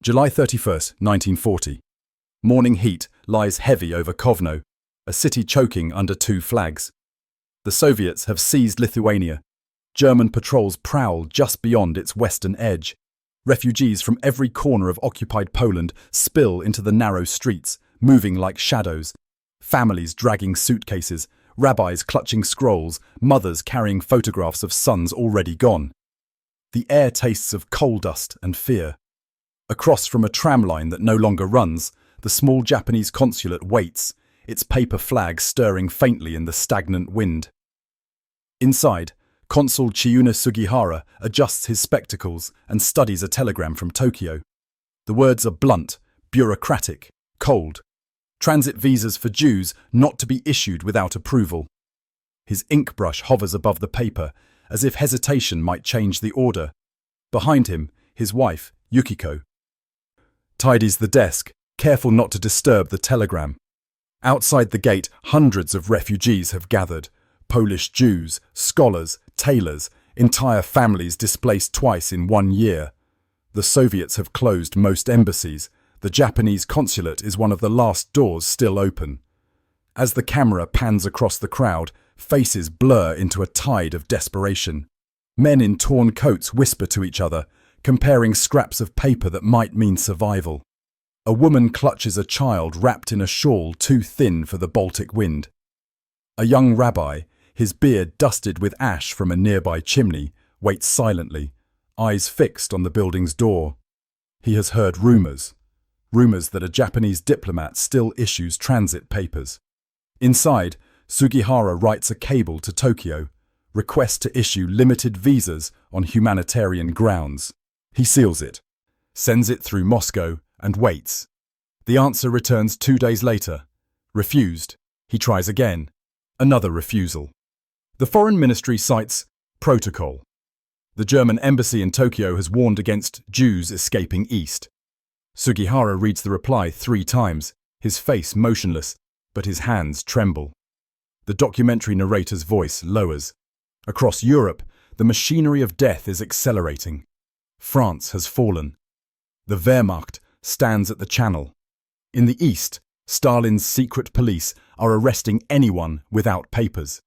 July 31st, 1940. Morning heat lies heavy over Kovno, a city choking under two flags. The Soviets have seized Lithuania. German patrols prowl just beyond its western edge. Refugees from every corner of occupied Poland spill into the narrow streets, moving like shadows. Families dragging suitcases, rabbis clutching scrolls, mothers carrying photographs of sons already gone. The air tastes of coal dust and fear. Across from a tram line that no longer runs, the small Japanese consulate waits, its paper flag stirring faintly in the stagnant wind. Inside, Consul Chiune Sugihara adjusts his spectacles and studies a telegram from Tokyo. The words are blunt, bureaucratic, cold. Transit visas for Jews not to be issued without approval. His ink brush hovers above the paper, as if hesitation might change the order. Behind him, his wife, Yukiko, tidies the desk, careful not to disturb the telegram. Outside the gate, hundreds of refugees have gathered. Polish Jews, scholars, tailors, entire families displaced twice in 1 year. The Soviets have closed most embassies. The Japanese consulate is one of the last doors still open. As the camera pans across the crowd, faces blur into a tide of desperation. Men in torn coats whisper to each other, comparing scraps of paper that might mean survival. A woman clutches a child wrapped in a shawl too thin for the Baltic wind. A young rabbi, his beard dusted with ash from a nearby chimney, waits silently, eyes fixed on the building's door. He has heard rumours that a Japanese diplomat still issues transit papers. Inside, Sugihara writes a cable to Tokyo, request to issue limited visas on humanitarian grounds. He seals it, sends it through Moscow, and waits. The answer returns 2 days later. Refused. He tries again. Another refusal. The Foreign Ministry cites protocol. The German embassy in Tokyo has warned against Jews escaping east. Sugihara reads the reply 3 times, his face motionless, but his hands tremble. The documentary narrator's voice lowers. Across Europe, the machinery of death is accelerating. France has fallen. The Wehrmacht stands at the Channel. In the east, Stalin's secret police are arresting anyone without papers.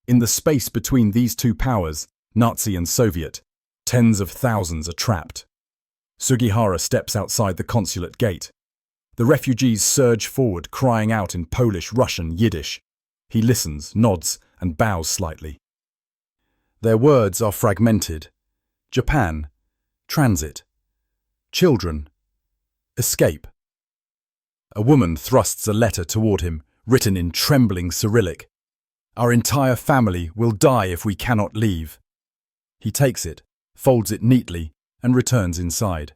In the space between these two powers, Nazi and Soviet, tens of thousands are trapped. Sugihara steps outside the consulate gate. The refugees surge forward, crying out in Polish, Russian, Yiddish. He listens, nods, and bows slightly. Their words are fragmented. Japan. Transit. Children. Escape. A woman thrusts a letter toward him, written in trembling Cyrillic. Our entire family will die if we cannot leave. He takes it, folds it neatly, and returns inside.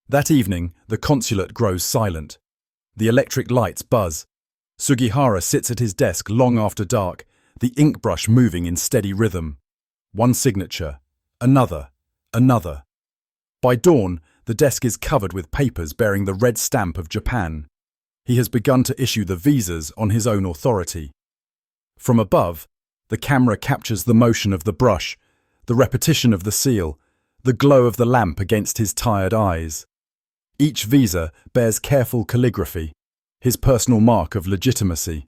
That evening, the consulate grows silent. The electric lights buzz. Sugihara sits at his desk long after dark, the ink brush moving in steady rhythm. One signature, another. By dawn, the desk is covered with papers bearing the red stamp of Japan. He has begun to issue the visas on his own authority. From above, the camera captures the motion of the brush, the repetition of the seal, the glow of the lamp against his tired eyes. Each visa bears careful calligraphy, his personal mark of legitimacy.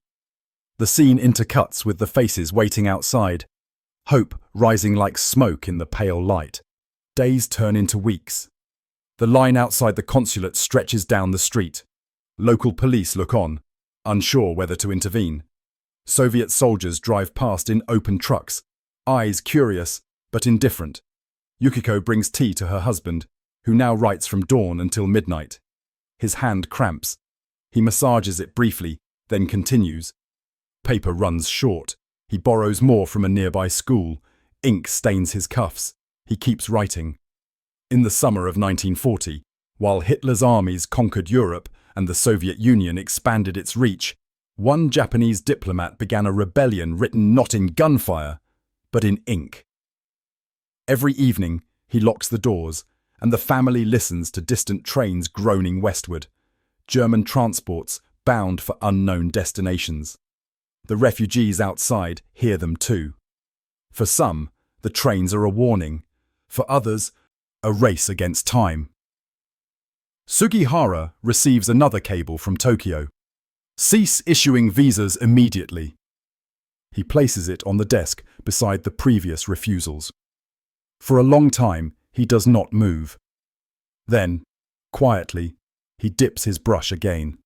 The scene intercuts with the faces waiting outside, hope rising like smoke in the pale light. Days turn into weeks. The line outside the consulate stretches down the street. Local police look on, unsure whether to intervene. Soviet soldiers drive past in open trucks, eyes curious but indifferent. Yukiko brings tea to her husband, who now writes from dawn until midnight. His hand cramps. He massages it briefly, then continues. Paper runs short. He borrows more from a nearby school. Ink stains his cuffs. He keeps writing. In the summer of 1940, while Hitler's armies conquered Europe and the Soviet Union expanded its reach, one Japanese diplomat began a rebellion written not in gunfire, but in ink. Every evening, he locks the doors, and the family listens to distant trains groaning westward, German transports bound for unknown destinations. The refugees outside hear them too. For some, the trains are a warning. For others, a race against time. Sugihara receives another cable from Tokyo. Cease issuing visas immediately. He places it on the desk beside the previous refusals. For a long time, he does not move. Then, quietly, he dips his brush again.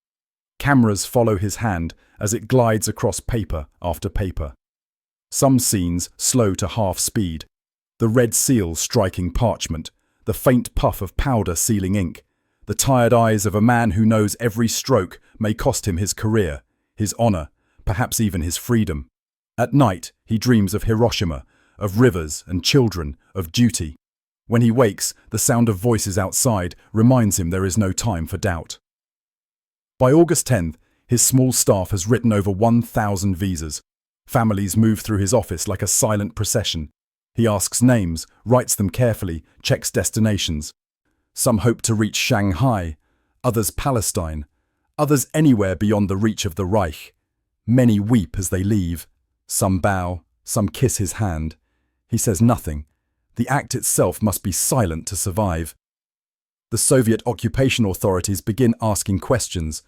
Cameras follow his hand as it glides across paper after paper. Some scenes slow to half speed, the red seal striking parchment, the faint puff of powder sealing ink, the tired eyes of a man who knows every stroke may cost him his career, his honor, perhaps even his freedom. At night, he dreams of Hiroshima, of rivers and children, of duty. When he wakes, the sound of voices outside reminds him there is no time for doubt. By August 10th, his small staff has written over 1,000 visas. Families move through his office like a silent procession. He asks names, writes them carefully, checks destinations. Some hope to reach Shanghai, others Palestine, others anywhere beyond the reach of the Reich. Many weep as they leave. Some bow, some kiss his hand. He says nothing. The act itself must be silent to survive. The Soviet occupation authorities begin asking questions.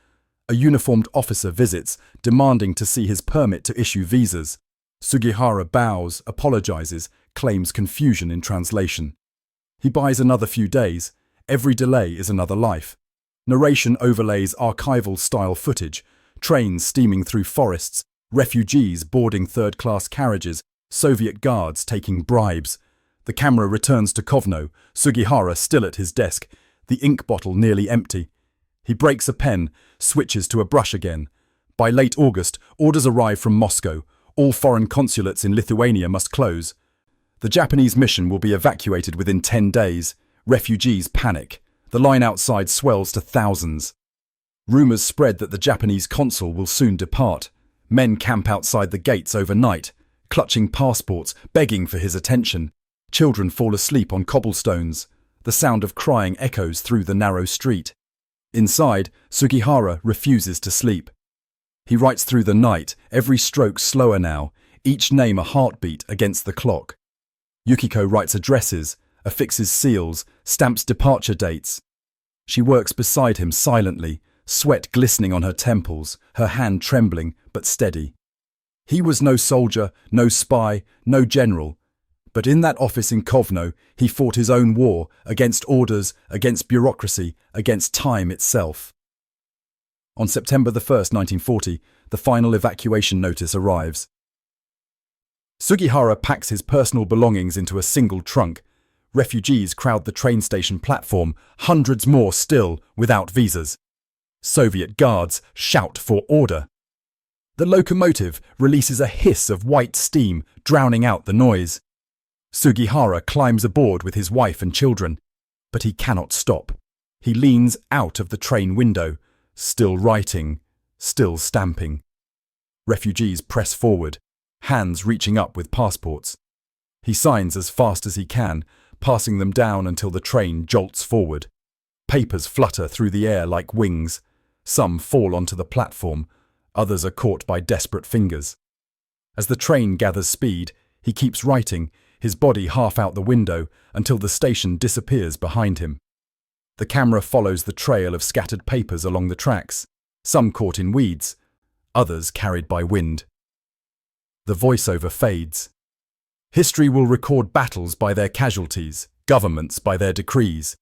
A uniformed officer visits, demanding to see his permit to issue visas. Sugihara bows, apologizes, claims confusion in translation. He buys another few days. Every delay is another life. Narration overlays archival-style footage, trains steaming through forests, refugees boarding third-class carriages, Soviet guards taking bribes. The camera returns to Kovno, Sugihara still at his desk, the ink bottle nearly empty. He breaks a pen, switches to a brush again. By late August, orders arrive from Moscow. All foreign consulates in Lithuania must close. The Japanese mission will be evacuated within 10 days. Refugees panic. The line outside swells to thousands. Rumors spread that the Japanese consul will soon depart. Men camp outside the gates overnight, clutching passports, begging for his attention. Children fall asleep on cobblestones. The sound of crying echoes through the narrow street. Inside, Sugihara refuses to sleep. He writes through the night, every stroke slower now, each name a heartbeat against the clock. Yukiko writes addresses, affixes seals, stamps departure dates. She works beside him silently, sweat glistening on her temples, her hand trembling but steady. He was no soldier, no spy, no general. But in that office in Kovno, he fought his own war, against orders, against bureaucracy, against time itself. On September 1st, 1940, the final evacuation notice arrives. Sugihara packs his personal belongings into a single trunk. Refugees crowd the train station platform, hundreds more still without visas. Soviet guards shout for order. The locomotive releases a hiss of white steam, drowning out the noise. Sugihara climbs aboard with his wife and children, but he cannot stop. He leans out of the train window, still writing, still stamping. Refugees press forward, hands reaching up with passports. He signs as fast as he can, passing them down until the train jolts forward. Papers flutter through the air like wings. Some fall onto the platform, others are caught by desperate fingers. As the train gathers speed, he keeps writing, his body half out the window, until the station disappears behind him. The camera follows the trail of scattered papers along the tracks, some caught in weeds, others carried by wind. The voiceover fades. History will record battles by their casualties, governments by their decrees.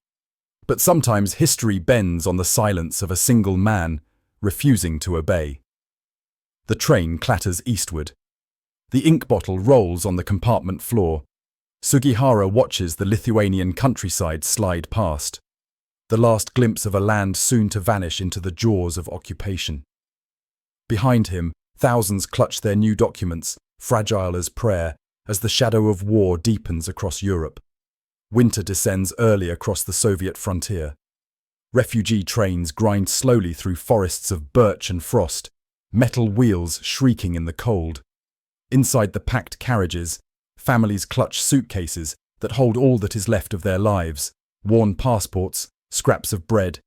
But sometimes history bends on the silence of a single man, refusing to obey. The train clatters eastward. The ink bottle rolls on the compartment floor. Sugihara watches the Lithuanian countryside slide past. The last glimpse of a land soon to vanish into the jaws of occupation. Behind him, thousands clutch their new documents, fragile as prayer, as the shadow of war deepens across Europe. Winter descends early across the Soviet frontier. Refugee trains grind slowly through forests of birch and frost, metal wheels shrieking in the cold. Inside the packed carriages, families clutch suitcases that hold all that is left of their lives, worn passports, scraps of bread,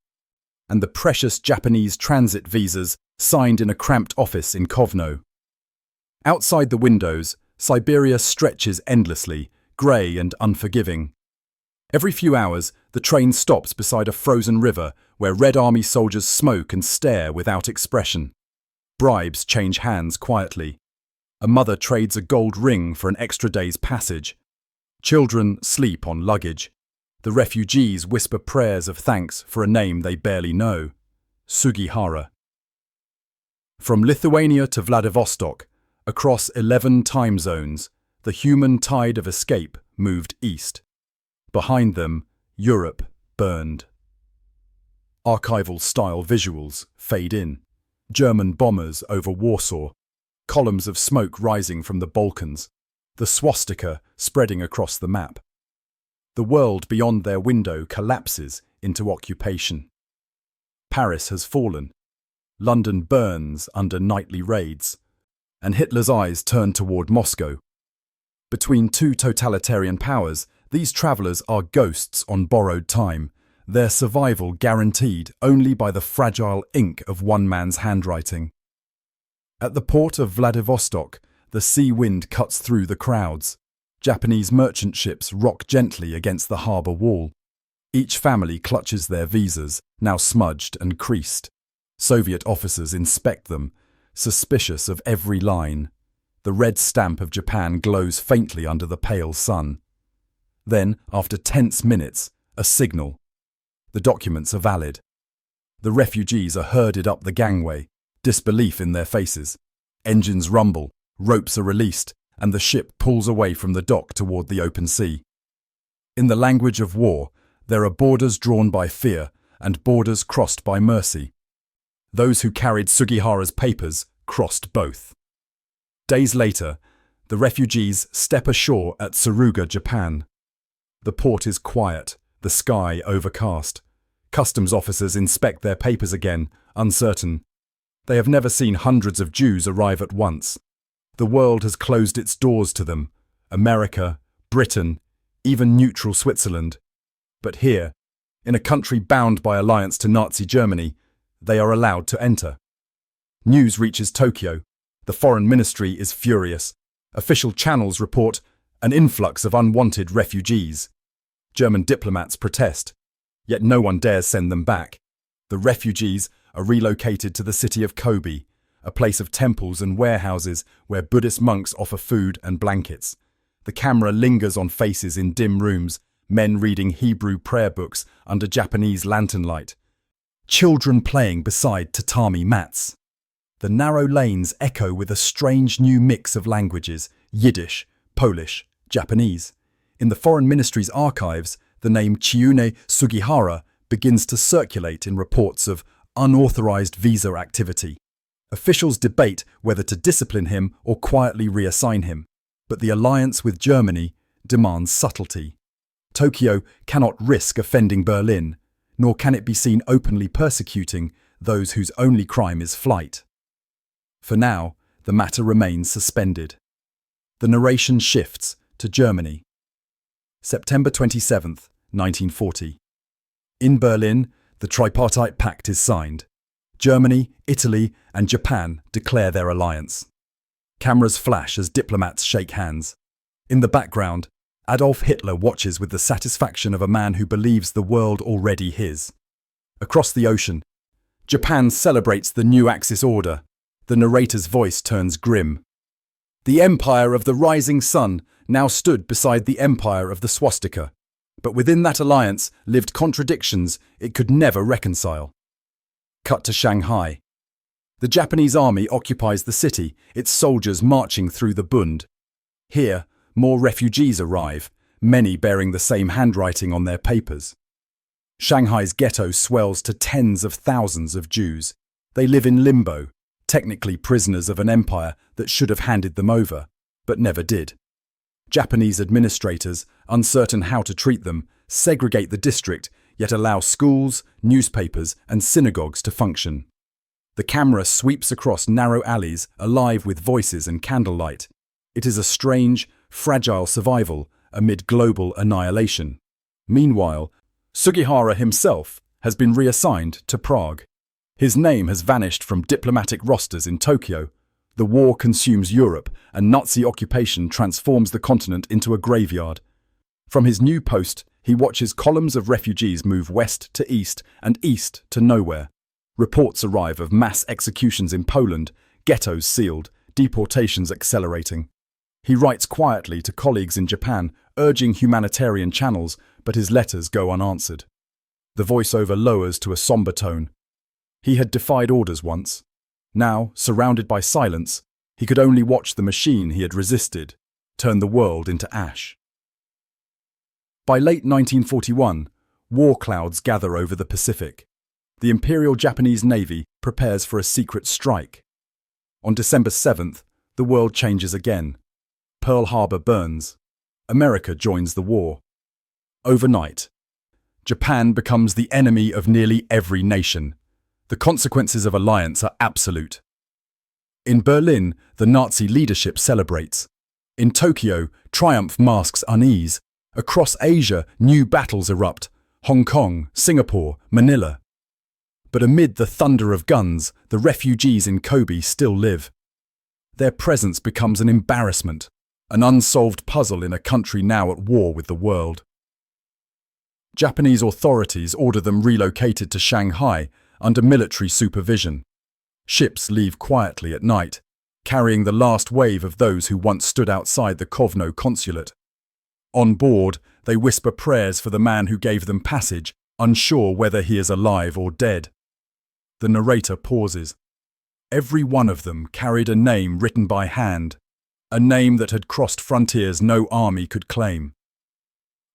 and the precious Japanese transit visas signed in a cramped office in Kovno. Outside the windows, Siberia stretches endlessly, grey and unforgiving. Every few hours, the train stops beside a frozen river where Red Army soldiers smoke and stare without expression. Bribes change hands quietly. A mother trades a gold ring for an extra day's passage. Children sleep on luggage. The refugees whisper prayers of thanks for a name they barely know. Sugihara. From Lithuania to Vladivostok, across 11 time zones, the human tide of escape moved east. Behind them, Europe burned. Archival-style visuals fade in. German bombers over Warsaw, columns of smoke rising from the Balkans, the swastika spreading across the map. The world beyond their window collapses into occupation. Paris has fallen. London burns under nightly raids, and Hitler's eyes turn toward Moscow. Between two totalitarian powers, these travellers are ghosts on borrowed time, their survival guaranteed only by the fragile ink of one man's handwriting. At the port of Vladivostok, the sea wind cuts through the crowds. Japanese merchant ships rock gently against the harbour wall. Each family clutches their visas, now smudged and creased. Soviet officers inspect them, suspicious of every line. The red stamp of Japan glows faintly under the pale sun. Then, after tense minutes, a signal. The documents are valid. The refugees are herded up the gangway, disbelief in their faces. Engines rumble, ropes are released, and the ship pulls away from the dock toward the open sea. In the language of war, there are borders drawn by fear and borders crossed by mercy. Those who carried Sugihara's papers crossed both. Days later, the refugees step ashore at Suruga, Japan. The port is quiet, the sky overcast. Customs officers inspect their papers again, uncertain. They have never seen hundreds of Jews arrive at once. The world has closed its doors to them. America, Britain, even neutral Switzerland. But here, in a country bound by alliance to Nazi Germany, they are allowed to enter. News reaches Tokyo. The foreign ministry is furious. Official channels report an influx of unwanted refugees. German diplomats protest, yet no one dares send them back. The refugees are relocated to the city of Kobe, a place of temples and warehouses where Buddhist monks offer food and blankets. The camera lingers on faces in dim rooms, men reading Hebrew prayer books under Japanese lantern light, children playing beside tatami mats. The narrow lanes echo with a strange new mix of languages: Yiddish, Polish, Japanese. In the Foreign Ministry's archives, the name Chiune Sugihara begins to circulate in reports of unauthorized visa activity. Officials debate whether to discipline him or quietly reassign him, but the alliance with Germany demands subtlety. Tokyo cannot risk offending Berlin, nor can it be seen openly persecuting those whose only crime is flight. For now, the matter remains suspended. The narration shifts to Germany. September 27th, 1940. In Berlin, the Tripartite Pact is signed. Germany, Italy, and Japan declare their alliance. Cameras flash as diplomats shake hands. In the background, Adolf Hitler watches with the satisfaction of a man who believes the world already his. Across the ocean, Japan celebrates the new Axis order. The narrator's voice turns grim. The empire of the rising sun now stood beside the empire of the swastika, but within that alliance lived contradictions it could never reconcile. Cut to Shanghai. The Japanese army occupies the city, its soldiers marching through the Bund. Here, more refugees arrive, many bearing the same handwriting on their papers. Shanghai's ghetto swells to tens of thousands of Jews. They live in limbo, technically prisoners of an empire that should have handed them over, but never did. Japanese administrators, uncertain how to treat them, segregate the district, yet allow schools, newspapers, and synagogues to function. The camera sweeps across narrow alleys, alive with voices and candlelight. It is a strange, fragile survival amid global annihilation. Meanwhile, Sugihara himself has been reassigned to Prague. His name has vanished from diplomatic rosters in Tokyo. The war consumes Europe, and Nazi occupation transforms the continent into a graveyard. From his new post, He watches columns of refugees move west to east and east to nowhere. Reports arrive of mass executions in Poland, ghettos sealed, deportations accelerating. He writes quietly to colleagues in Japan, urging humanitarian channels, but his letters go unanswered. The voiceover lowers to a somber tone. He had defied orders once. Now, surrounded by silence, he could only watch the machine he had resisted turn the world into ash. By late 1941, war clouds gather over the Pacific. The Imperial Japanese Navy prepares for a secret strike. On December 7th, the world changes again. Pearl Harbor burns. America joins the war. Overnight, Japan becomes the enemy of nearly every nation. The consequences of alliance are absolute. In Berlin, the Nazi leadership celebrates. In Tokyo, triumph masks unease. Across Asia, new battles erupt. Hong Kong, Singapore, Manila. But amid the thunder of guns, the refugees in Kobe still live. Their presence becomes an embarrassment, an unsolved puzzle in a country now at war with the world. Japanese authorities order them relocated to Shanghai under military supervision. Ships leave quietly at night, carrying the last wave of those who once stood outside the Kovno consulate. On board, they whisper prayers for the man who gave them passage, unsure whether he is alive or dead. The narrator pauses. Every one of them carried a name written by hand, a name that had crossed frontiers no army could claim.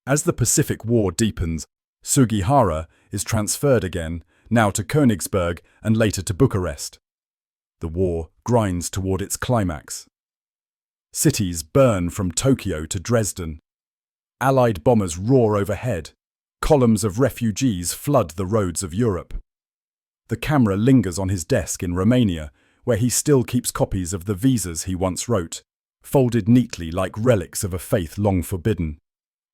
As the Pacific War deepens, Sugihara is transferred again, now to Königsberg and later to Bucharest. The war grinds toward its climax. Cities burn from Tokyo to Dresden. Allied bombers roar overhead. Columns of refugees flood the roads of Europe. The camera lingers on his desk in Romania, where he still keeps copies of the visas he once wrote, folded neatly like relics of a faith long forbidden.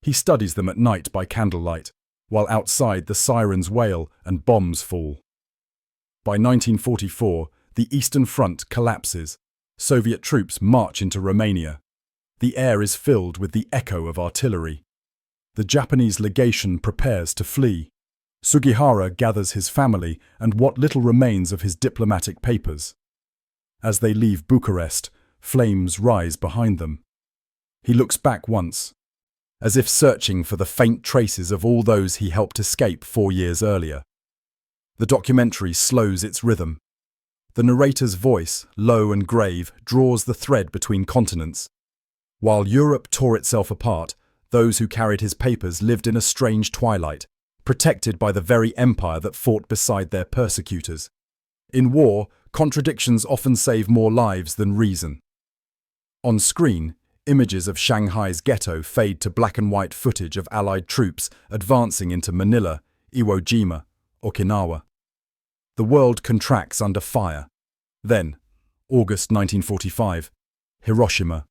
He studies them at night by candlelight, while outside the sirens wail and bombs fall. By 1944, the Eastern Front collapses. Soviet troops march into Romania. The air is filled with the echo of artillery. The Japanese legation prepares to flee. Sugihara gathers his family and what little remains of his diplomatic papers. As they leave Bucharest, flames rise behind them. He looks back once, as if searching for the faint traces of all those he helped escape 4 years earlier. The documentary slows its rhythm. The narrator's voice, low and grave, draws the thread between continents. While Europe tore itself apart, those who carried his papers lived in a strange twilight, protected by the very empire that fought beside their persecutors. In war, contradictions often save more lives than reason. On screen, images of Shanghai's ghetto fade to black and white footage of Allied troops advancing into Manila, Iwo Jima, Okinawa. The world contracts under fire. Then, August 1945, Hiroshima.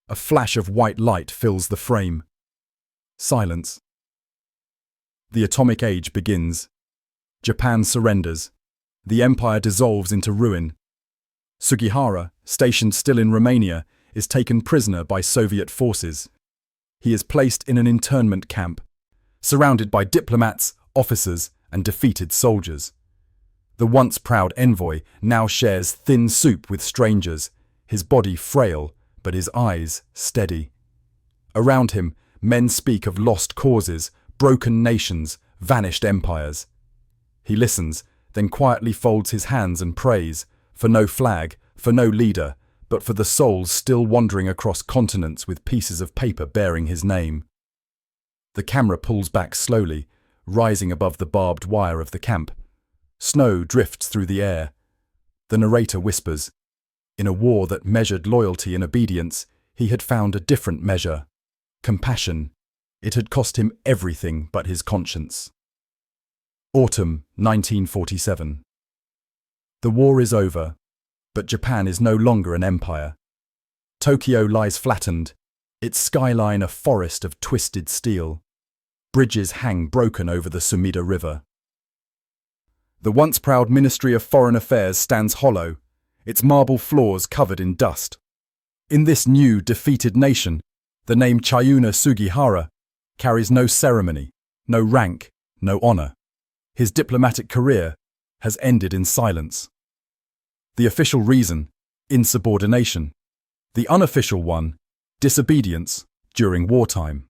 A flash of white light fills the frame. Silence. The atomic age begins. Japan surrenders. The empire dissolves into ruin. Sugihara, stationed still in Romania, is taken prisoner by Soviet forces. He is placed in an internment camp, surrounded by diplomats, officers, and defeated soldiers. The once proud envoy now shares thin soup with strangers, his body frail, but his eyes steady. Around him, men speak of lost causes, broken nations, vanished empires. He listens, then quietly folds his hands and prays, for no flag, for no leader, but for the souls still wandering across continents with pieces of paper bearing his name. The camera pulls back slowly, rising above the barbed wire of the camp. Snow drifts through the air. The narrator whispers, in a war that measured loyalty and obedience, he had found a different measure: compassion. It had cost him everything but his conscience. Autumn 1947. The war is over, but Japan is no longer an empire. Tokyo lies flattened, its skyline a forest of twisted steel. Bridges hang broken over the Sumida River. The once proud Ministry of Foreign Affairs stands hollow, its marble floors covered in dust. In this new, defeated nation, the name Chiune Sugihara, carries no ceremony, no rank, no honor. His diplomatic career has ended in silence. The official reason, insubordination. The unofficial one, disobedience during wartime.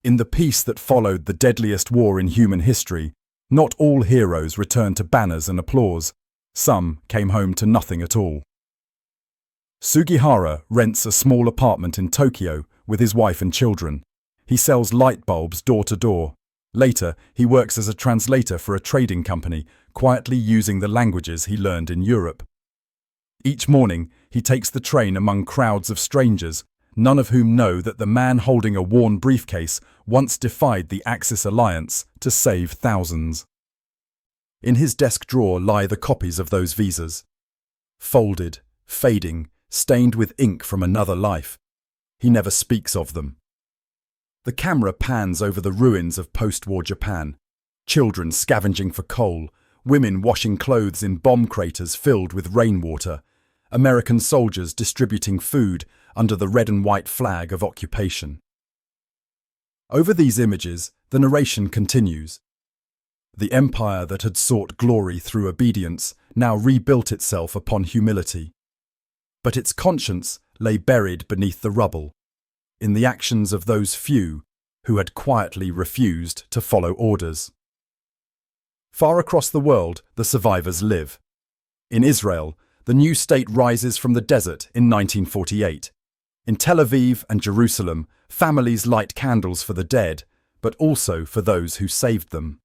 In the peace that followed the deadliest war in human history, not all heroes returned to banners and applause. Some came home to nothing at all. Sugihara rents a small apartment in Tokyo with his wife and children. He sells light bulbs door to door. Later, he works as a translator for a trading company, quietly using the languages he learned in Europe. Each morning, he takes the train among crowds of strangers, none of whom know that the man holding a worn briefcase once defied the Axis alliance to save thousands. In his desk drawer lie the copies of those visas. Folded, fading, stained with ink from another life. He never speaks of them. The camera pans over the ruins of post-war Japan. Children scavenging for coal, women washing clothes in bomb craters filled with rainwater, American soldiers distributing food under the red and white flag of occupation. Over these images, the narration continues. The empire that had sought glory through obedience now rebuilt itself upon humility. But its conscience lay buried beneath the rubble, in the actions of those few who had quietly refused to follow orders. Far across the world, the survivors live. In Israel, the new state rises from the desert in 1948. In Tel Aviv and Jerusalem, families light candles for the dead, but also for those who saved them.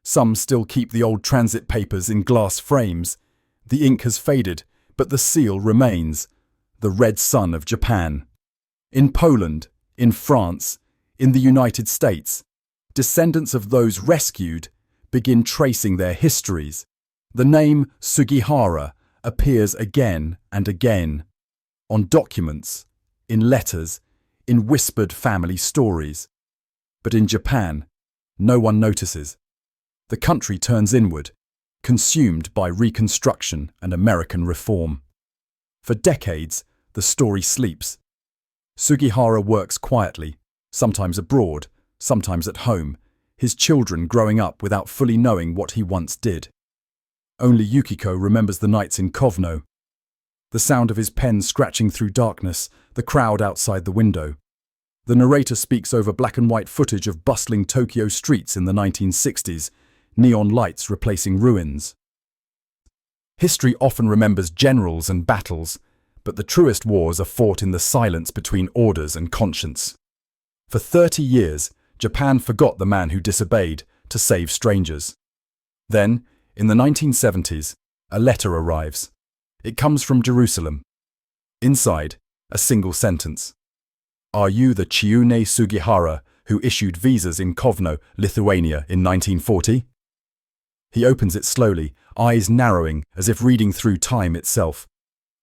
Some still keep the old transit papers in glass frames. The ink has faded, but the seal remains, the red sun of Japan. In Poland, in France, in the United States, descendants of those rescued begin tracing their histories. The name Sugihara appears again and again, on documents, in letters, in whispered family stories. But in Japan, no one notices. The country turns inward, consumed by reconstruction and American reform. For decades, the story sleeps. Sugihara works quietly, sometimes abroad, sometimes at home, his children growing up without fully knowing what he once did. Only Yukiko remembers the nights in Kovno, the sound of his pen scratching through darkness, the crowd outside the window. The narrator speaks over black and white footage of bustling Tokyo streets in the 1960s, neon lights replacing ruins. History often remembers generals and battles, but the truest wars are fought in the silence between orders and conscience. For 30 years, Japan forgot the man who disobeyed to save strangers. Then, in the 1970s, a letter arrives. It comes from Jerusalem. Inside, a single sentence. Are you the Chiune Sugihara who issued visas in Kovno, Lithuania in 1940? He opens it slowly, eyes narrowing as if reading through time itself.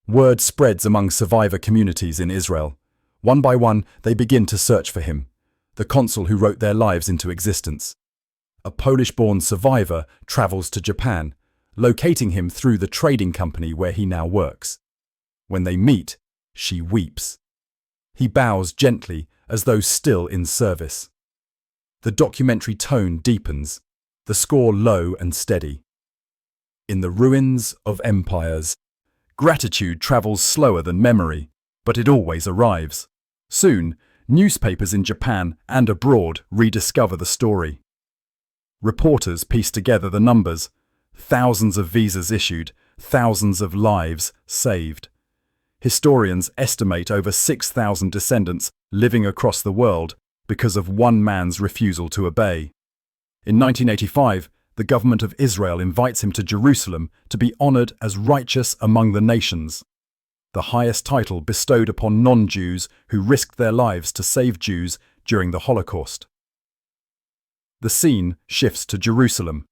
Word spreads among survivor communities in Israel. One by one, they begin to search for him, the consul who wrote their lives into existence. A Polish-born survivor travels to Japan, locating him through the trading company where he now works. When they meet, she weeps. He bows gently, as though still in service. The documentary tone deepens, the score low and steady. In the ruins of empires, gratitude travels slower than memory, but it always arrives. Soon, newspapers in Japan and abroad rediscover the story. Reporters piece together the numbers. Thousands of visas issued, thousands of lives saved. Historians estimate over 6,000 descendants living across the world because of one man's refusal to obey. In 1985, the government of Israel invites him to Jerusalem to be honored as righteous among the nations, the highest title bestowed upon non-Jews who risked their lives to save Jews during the Holocaust. The scene shifts to Jerusalem.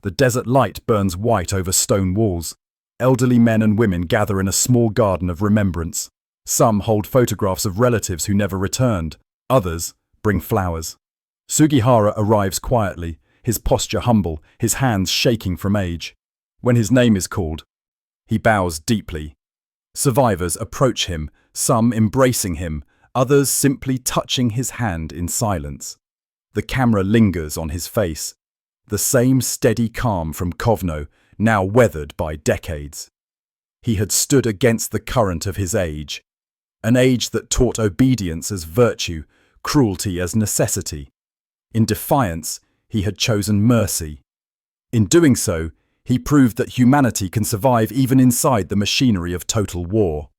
The desert light burns white over stone walls. Elderly men and women gather in a small garden of remembrance. Some hold photographs of relatives who never returned. Others bring flowers. Sugihara arrives quietly, his posture humble, his hands shaking from age. When his name is called, he bows deeply. Survivors approach him, some embracing him, others simply touching his hand in silence. The camera lingers on his face, the same steady calm from Kovno, now weathered by decades. He had stood against the current of his age, an age that taught obedience as virtue, cruelty as necessity. In defiance, he had chosen mercy. In doing so, he proved that humanity can survive even inside the machinery of total war.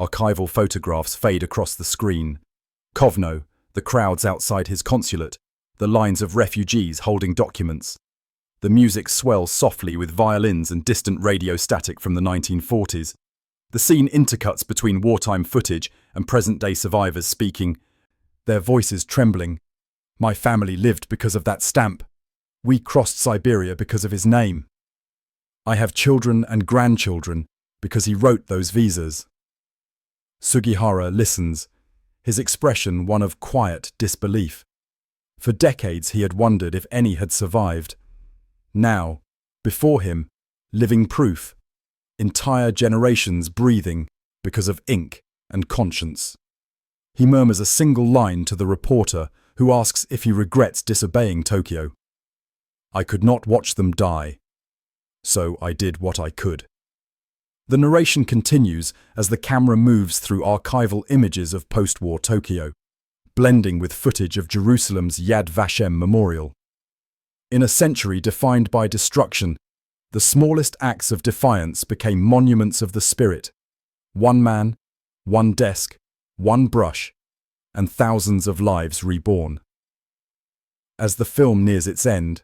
Archival photographs fade across the screen. Kovno, the crowds outside his consulate, the lines of refugees holding documents. The music swells softly with violins and distant radio static from the 1940s. The scene intercuts between wartime footage and present-day survivors speaking, their voices trembling. "My family lived because of that stamp. We crossed Siberia because of his name. I have children and grandchildren because he wrote those visas." Sugihara listens, his expression one of quiet disbelief. For decades he had wondered if any had survived. Now, before him, living proof, entire generations breathing because of ink and conscience. He murmurs a single line to the reporter who asks if he regrets disobeying Tokyo. "I could not watch them die, so I did what I could." The narration continues as the camera moves through archival images of post-war Tokyo, blending with footage of Jerusalem's Yad Vashem Memorial. In a century defined by destruction, the smallest acts of defiance became monuments of the spirit. One man, one desk, one brush, and thousands of lives reborn. As the film nears its end,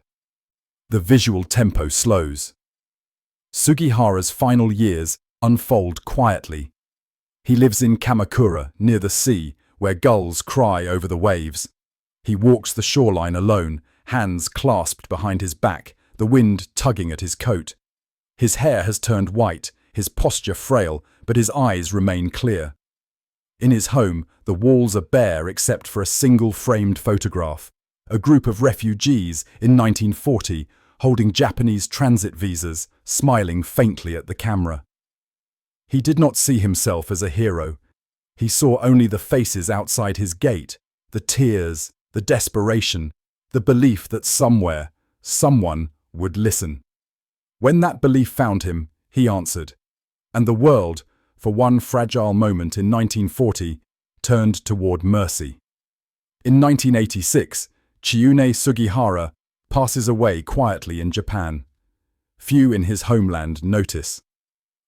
the visual tempo slows. Sugihara's final years unfold quietly. He lives in Kamakura, near the sea, where gulls cry over the waves. He walks the shoreline alone, hands clasped behind his back, the wind tugging at his coat. His hair has turned white, his posture frail, but his eyes remain clear. In his home, the walls are bare except for a single framed photograph. A group of refugees in 1940 holding Japanese transit visas, smiling faintly at the camera. He did not see himself as a hero. He saw only the faces outside his gate, the tears, the desperation, the belief that somewhere, someone would listen. When that belief found him, he answered. And the world, for one fragile moment in 1940, turned toward mercy. In 1986, Chiune Sugihara passes away quietly in Japan. Few in his homeland notice.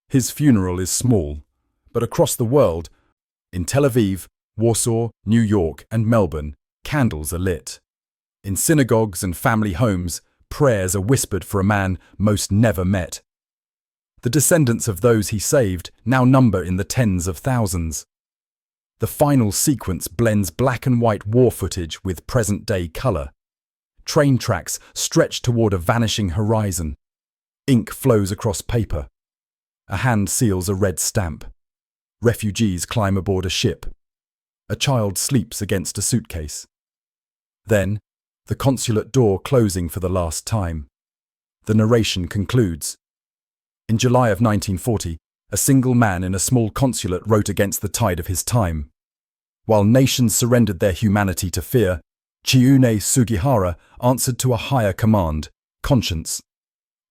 His funeral is small, but across the world, in Tel Aviv, Warsaw, New York, and Melbourne, candles are lit. In synagogues and family homes, prayers are whispered for a man most never met. The descendants of those he saved now number in the tens of thousands. The final sequence blends black and white war footage with present-day colour. Train tracks stretch toward a vanishing horizon. Ink flows across paper. A hand seals a red stamp. Refugees climb aboard a ship. A child sleeps against a suitcase. Then, the consulate door closing for the last time. The narration concludes. In July of 1940, a single man in a small consulate wrote against the tide of his time. While nations surrendered their humanity to fear, Chiune Sugihara answered to a higher command, conscience.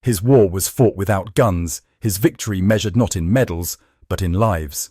His war was fought without guns, his victory measured not in medals, but in lives.